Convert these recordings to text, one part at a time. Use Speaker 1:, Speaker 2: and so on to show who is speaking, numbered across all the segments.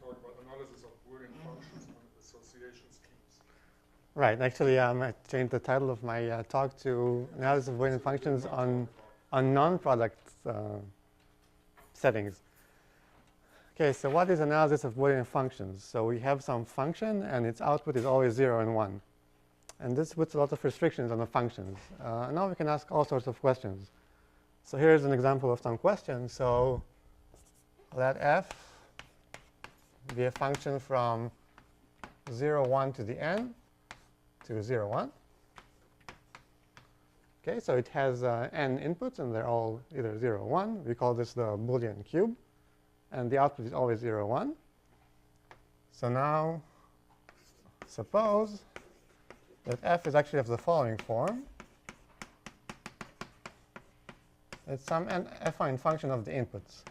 Speaker 1: talk about analysis of Boolean functions and association schemes.
Speaker 2: Right. Actually, I changed the title of my talk to analysis of Boolean functions on non-product settings. Okay, so what is analysis of Boolean functions? So we have some function, and its output is always 0 and 1. And this puts a lot of restrictions on the functions. Now we can ask all sorts of questions. So here's an example of some questions. So let f be a function from 0, 1 to the n to 0, 1. Okay, so it has n inputs, and they're all either 0, 1. We call this the Boolean cube. And the output is always 0, 1. So now suppose that f is actually of the following form. It's some affine function of the inputs.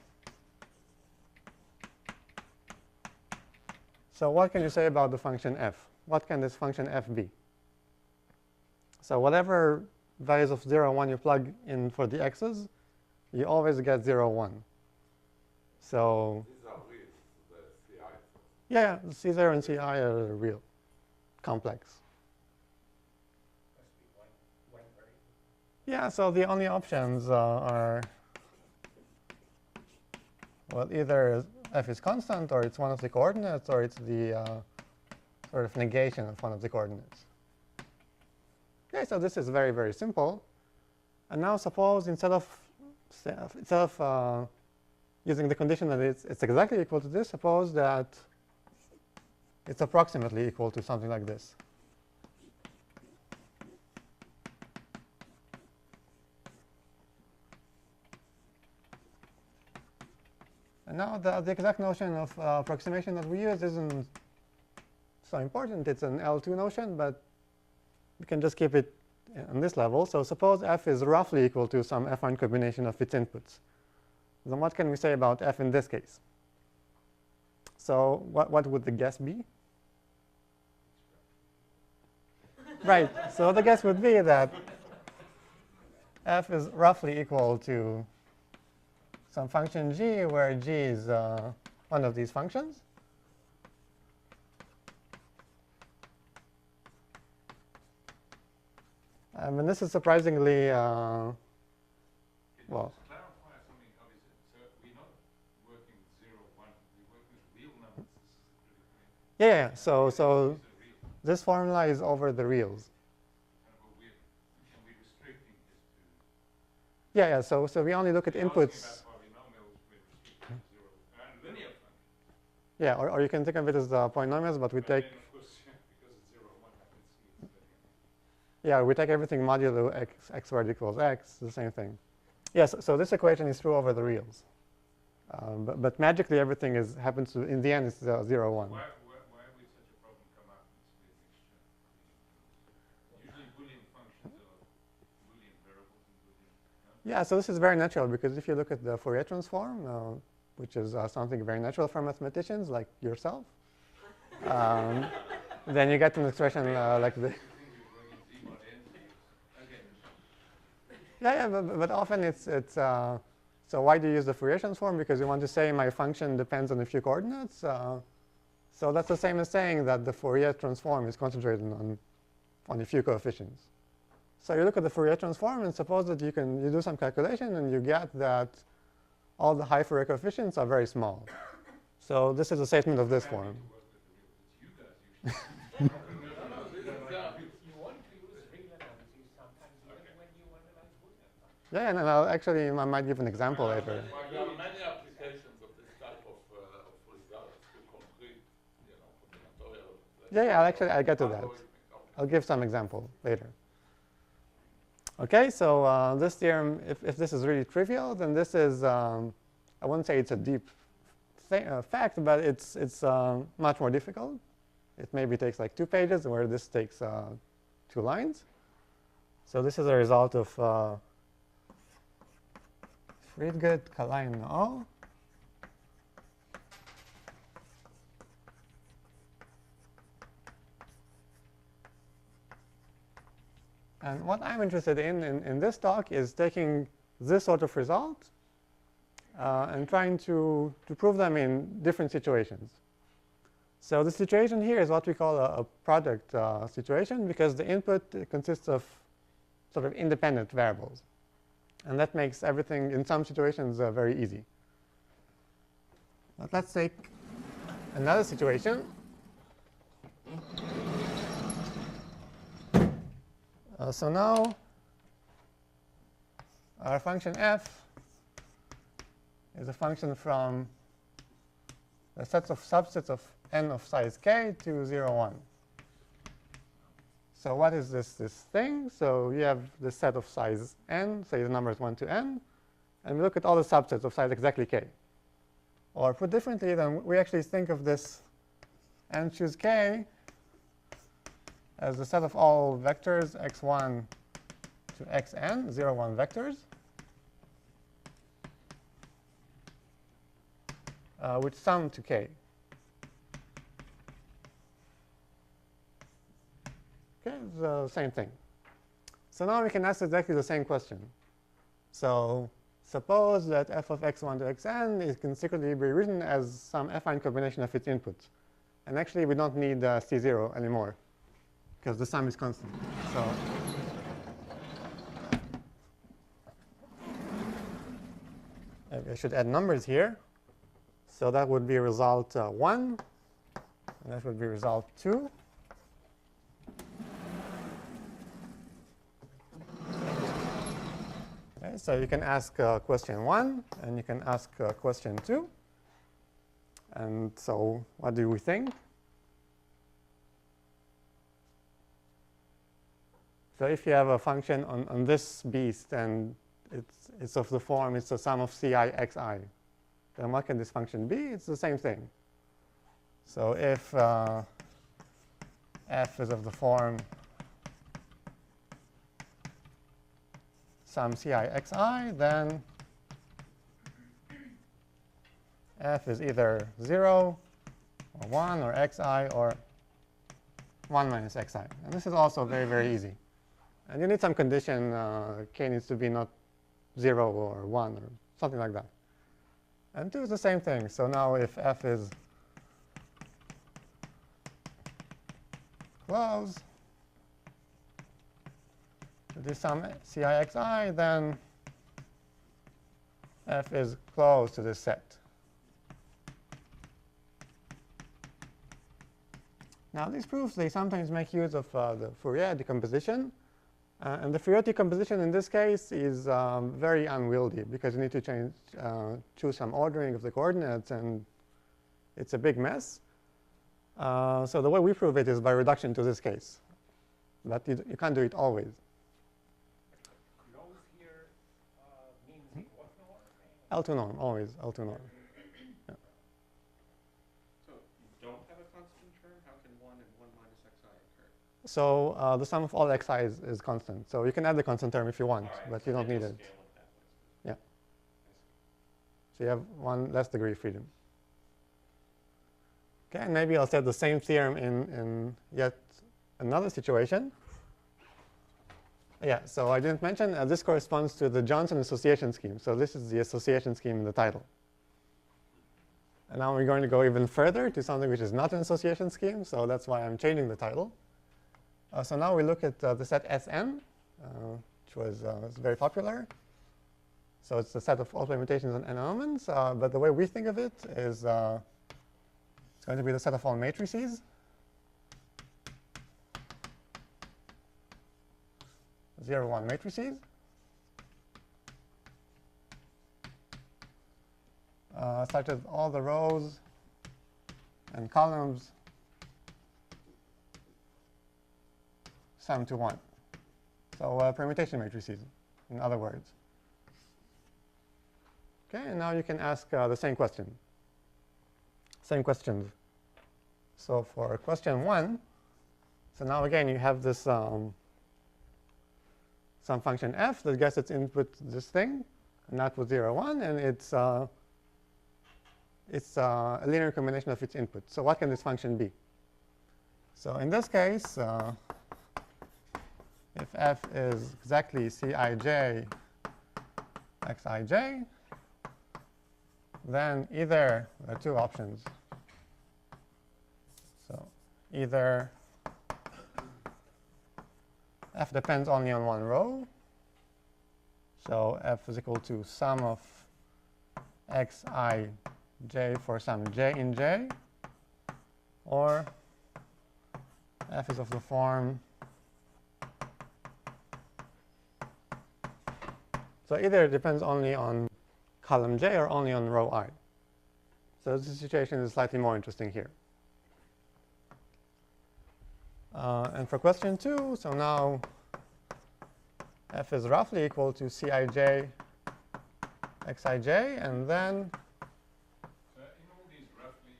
Speaker 2: So what can you say about the function f? What can this function f be? So whatever values of 0, 1 you plug in for the x's, you always get 0, 1. So
Speaker 3: these are real, the CI.
Speaker 2: yeah, C0 and Ci are real, complex. Yeah, so the only options are, well, either f is constant, or it's one of the coordinates, or it's the sort of negation of one of the coordinates. Okay, so this is very, very simple. And now suppose instead of using the condition that it's exactly equal to this, suppose that it's approximately equal to something like this. And now the exact notion of approximation that we use isn't so important. It's an L2 notion, but we can just keep it on this level. So suppose f is roughly equal to some affine combination of its inputs. Then what can we say about f in this case? So what would the guess be? Right. So the guess would be that f is roughly equal to some function g, where g is one of these functions. And this is surprisingly, well.
Speaker 3: Clarify something, how is it? So we're not working with 0, 1, we're working with real numbers. This is pretty clear.
Speaker 2: Yeah, so this formula is over the reals.
Speaker 3: And we're restricting this to...
Speaker 2: Yeah, so we only look at inputs.
Speaker 3: Linear function.
Speaker 2: Yeah, or you can think of it as the polynomials, but we take...
Speaker 3: Of course, because it's 0, 1, I can see it's linear.
Speaker 2: Yeah, we take everything modulo x squared equals x, the same thing. Yes, so this equation is true over the reals. But magically everything happens to, in the end, it's 0, 1.
Speaker 3: Why would such a problem come up in this mixture? Usually Boolean functions are Boolean variables and Boolean...
Speaker 2: Yeah, so this is very natural, because if you look at the Fourier transform, which is something very natural for mathematicians like yourself, then you get an expression like this. Yeah, but often it's so why do you use the Fourier transform? Because you want to say my function depends on a few coordinates. So that's the same as saying that the Fourier transform is concentrated on a few coefficients. So you look at the Fourier transform and suppose that you do some calculation and you get that all the high Fourier coefficients are very small. So this is a statement of this form. Yeah, and actually I might give an example later.
Speaker 3: There are many applications of this type of results to concrete, combinatorial.
Speaker 2: Yeah, actually I'll get to that. I'll give some example later. Okay, so this theorem, if this is really trivial, then this is, I wouldn't say it's a deep fact, but it's much more difficult. It maybe takes like 2 pages, where this takes 2 lines. So this is a result of Friedgett, Kalain, al. And what I'm interested in this talk is taking this sort of result and trying to prove them in different situations. So the situation here is what we call a product situation, because the input consists of sort of independent variables. And that makes everything, in some situations, very easy. But let's take another situation. So now our function f is a function from a set of subsets of n of size k to 0, 1. So what is this thing? So you have this set of size n, say the numbers 1 to n, and we look at all the subsets of size exactly k. Or put differently, then we actually think of this n choose k as the set of all vectors x1 to xn, 0, 1 vectors, which sum to k. Okay, it's the same thing. So now we can ask exactly the same question. So suppose that f of x1 to xn can secretly be written as some affine combination of its inputs. And actually, we don't need c0 anymore, because the sum is constant. So I should add numbers here. So that would be result 1, and that would be result 2. Okay, so you can ask question 1, and you can ask question 2. And so what do we think? So if you have a function on this beast, and it's of the form, it's a sum of ci xi, then what can this function be? It's the same thing. So if f is of the form some ci xi, then f is either 0 or 1 or xi or 1 minus xi. And this is also very, very easy. And you need some condition. K needs to be not 0 or 1 or something like that. And 2 is the same thing. So now if f is closed to this sum ci xi, then f is closed to this set. Now these proofs, they sometimes make use of the Fourier decomposition. And the Fourier decomposition in this case is very unwieldy, because you need to choose some ordering of the coordinates, and it's a big mess. So the way we prove it is by reduction to this case. But you can't do it always.
Speaker 4: Close here means what norm?
Speaker 2: L2 norm, always L2 norm. Yeah.
Speaker 5: So you don't have a constant term? How can 1 and 1 minus xi occur?
Speaker 2: So the sum of all xi is constant. So you can add the constant term if you want,
Speaker 5: Right,
Speaker 2: but
Speaker 5: so
Speaker 2: you don't
Speaker 5: they
Speaker 2: need
Speaker 5: will
Speaker 2: it.
Speaker 5: scale it that way.
Speaker 2: Yeah.
Speaker 5: I see.
Speaker 2: So you have one less degree of freedom. Okay, and maybe I'll set the same theorem in yet another situation. Yeah, so I didn't mention this corresponds to the Johnson association scheme. So this is the association scheme in the title. And now we're going to go even further to something which is not an association scheme. So that's why I'm changing the title. So now we look at the set Sn, which was very popular. So it's the set of all permutations on n elements. But the way we think of it is it's going to be the set of all matrices. 0, 1 matrices. Such as all the rows and columns sum to 1. So permutation matrices, in other words. Okay, and now you can ask the same question. Same questions. So for question 1, so now again you have this some function f that gets its input this thing, and output 0, 1, and it's a linear combination of its input. So what can this function be? So in this case, if f is exactly Cij xij, then either there are two options. either f depends only on one row, so f is equal to sum of xi j for some j in j, or f is of the form, so either it depends only on column j or only on row I. So this situation is slightly more interesting here. And for question 2, so now f is roughly equal to Cij xij, and then
Speaker 3: So in all these roughly,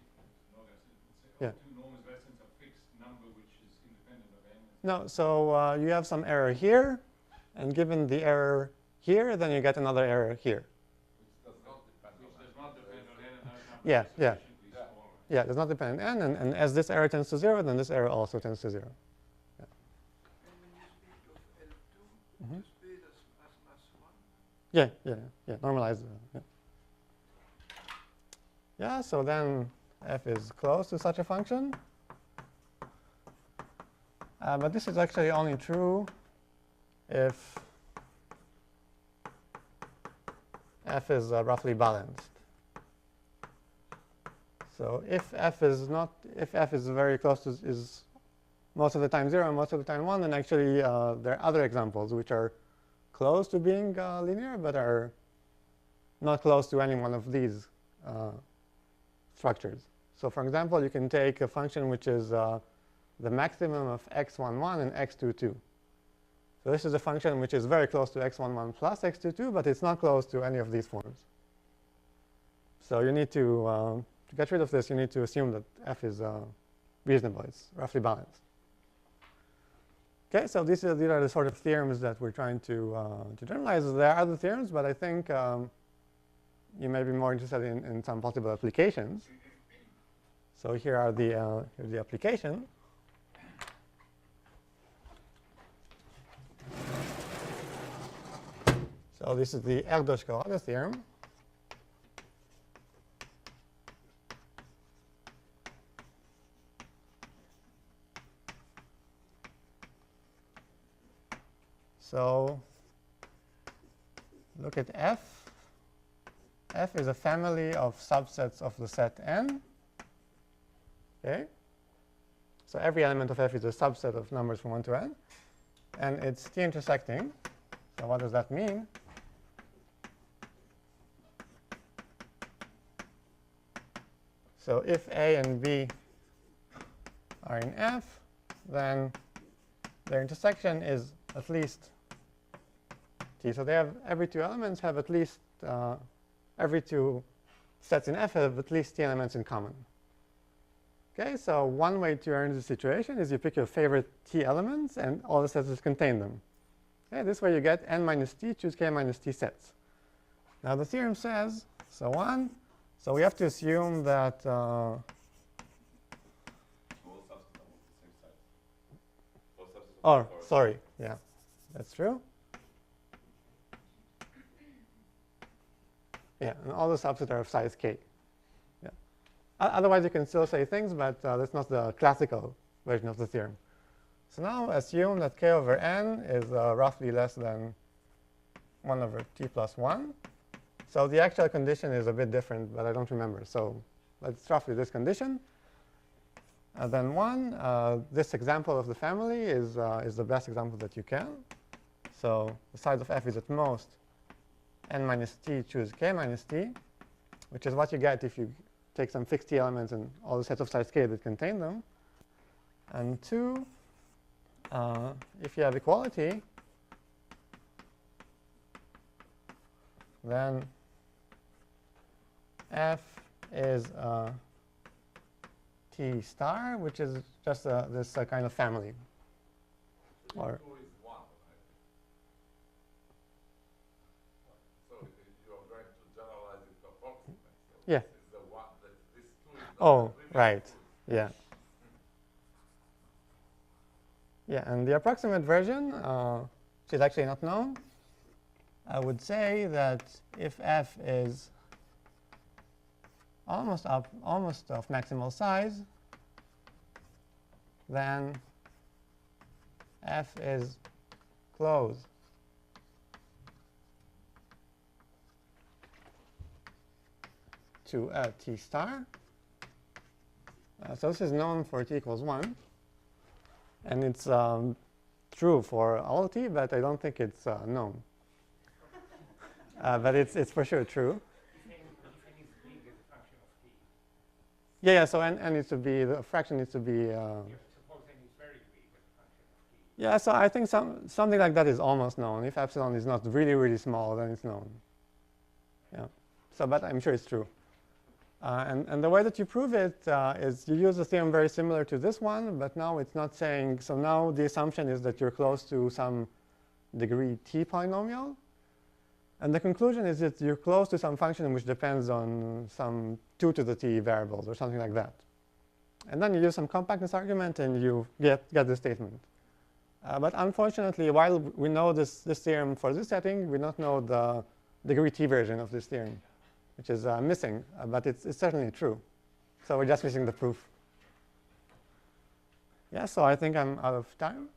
Speaker 2: Yeah.
Speaker 3: two norm is less than a fixed number which is independent of n.
Speaker 2: no, so you have some error here, and given the error here, then you get another error here.
Speaker 3: Which does not depend on n and those numbers
Speaker 2: Yeah,
Speaker 3: are
Speaker 2: yeah.
Speaker 3: sufficiently smaller.
Speaker 2: Yeah, it does not depend on n, and as this error tends to 0, then this error also tends to 0. Yeah.
Speaker 6: And when you speak of L2,
Speaker 2: Mhm.
Speaker 6: you speak as 1?
Speaker 2: Yeah, normalize. Yeah, so then f is close to such a function. But this is actually only true if f is roughly balanced. So if f is very close to, is most of the time 0 and most of the time 1, then actually there are other examples which are close to being linear, but are not close to any one of these structures. So for example, you can take a function which is the maximum of x11 and x22. So this is a function which is very close to x11 plus x22, but it's not close to any of these forms. So you need to get rid of this, you need to assume that f is reasonable. It's roughly balanced. Okay, so these are the sort of theorems that we're trying to generalize. There are other theorems, but I think you may be more interested in some possible applications. So here are here's the application. So this is the Erdős-Collatz theorem. So look at f. F is a family of subsets of the set n. Okay? So every element of f is a subset of numbers from 1 to n. And it's t-intersecting. So what does that mean? So if a and b are in f, then their intersection is at least t. So they have, every two elements have at least, every two sets in f have at least t elements in common. Okay, so one way to arrange the situation is you pick your favorite t elements and all the sets that contain them. Okay, this way you get n minus t, choose k minus t sets. Now the theorem says, so on. So we have to assume that
Speaker 7: All subsets are the same size. All subsets
Speaker 2: oh,
Speaker 7: are
Speaker 2: sorry, yeah, that's true. Yeah, and all the subsets are of size k. Yeah. Otherwise, you can still say things, but that's not the classical version of the theorem. So now assume that k over n is roughly less than 1 over t plus 1. So the actual condition is a bit different, but I don't remember. So let's roughly this condition. And then 1, this example of the family is the best example that you can. So the size of f is at most n minus t, choose k minus t, which is what you get if you take some fixed t elements and all the sets of size k that contain them. And 2, if you have equality, then f is t star, which is just this kind of family. Or
Speaker 7: 2 is 1, right? So you are going to generalize it to approximate. So
Speaker 2: Yeah.
Speaker 7: This is the 1. This 2 is not
Speaker 2: oh,
Speaker 7: the previous
Speaker 2: right,
Speaker 7: 2.
Speaker 2: yeah. Yeah, and the approximate version, which is actually not known, I would say that if f is almost of maximal size, then f is closed to t star. So this is known for t equals 1. And it's true for all t, but I don't think it's known. But it's for sure true.
Speaker 4: If n is big as a function of t.
Speaker 2: Yeah, so n needs to be, the fraction needs to be...
Speaker 4: Suppose n is very big as a function of t.
Speaker 2: yeah, so I think something like that is almost known. If epsilon is not really, really small, then it's known. Yeah. So, but I'm sure it's true. And the way that you prove it is you use a theorem very similar to this one, but now it's not saying, so now the assumption is that you're close to some degree t polynomial. And the conclusion is that you're close to some function which depends on some 2 to the t variables or something like that. And then you use some compactness argument and you get this statement. But unfortunately, while we know this theorem for this setting, we don't know the degree t version of this theorem, which is missing, but it's certainly true. So we're just missing the proof. Yeah, so I think I'm out of time.